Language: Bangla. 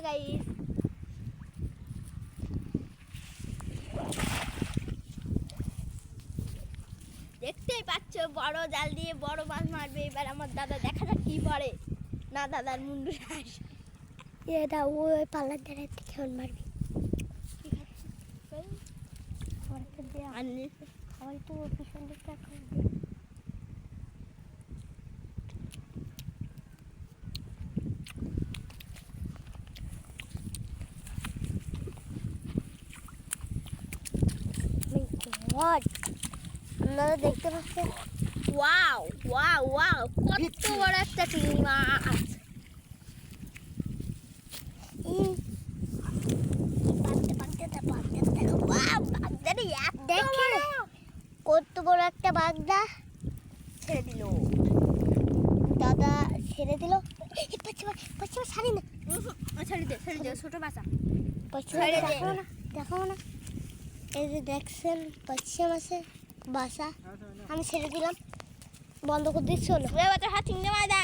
গাইস, দেখতেই পাচ্ছ বড় জাল দিয়ে বড় মাছ মারবে। এবার আমার দাদা দেখা যাক কি পারে। না দাদার মুন্ডু শ্বাস এটা ওই পাল্লার ধারে কেমন মারবি আমার একটু পিছন দিকটা আপনারা দেখতে পাচ্ছেন ওয়াও ওয়াও ওয়াও, কত বড় একটা চিংড়ি মাছ। কত বড় একটা বাগদা ছেড়ে দিল দাদা, ছেড়ে দিল। ছাড়ি না, ছেড়ে দে ছোট বাচ্চা। দেখো না, এই যে দেখছেন পাচ্ছি মাছের বাসা, আমি ছেড়ে দিলাম, বন্ধ করে দিচ্ছি। হলো হাত চিংড়ি মাছ দা।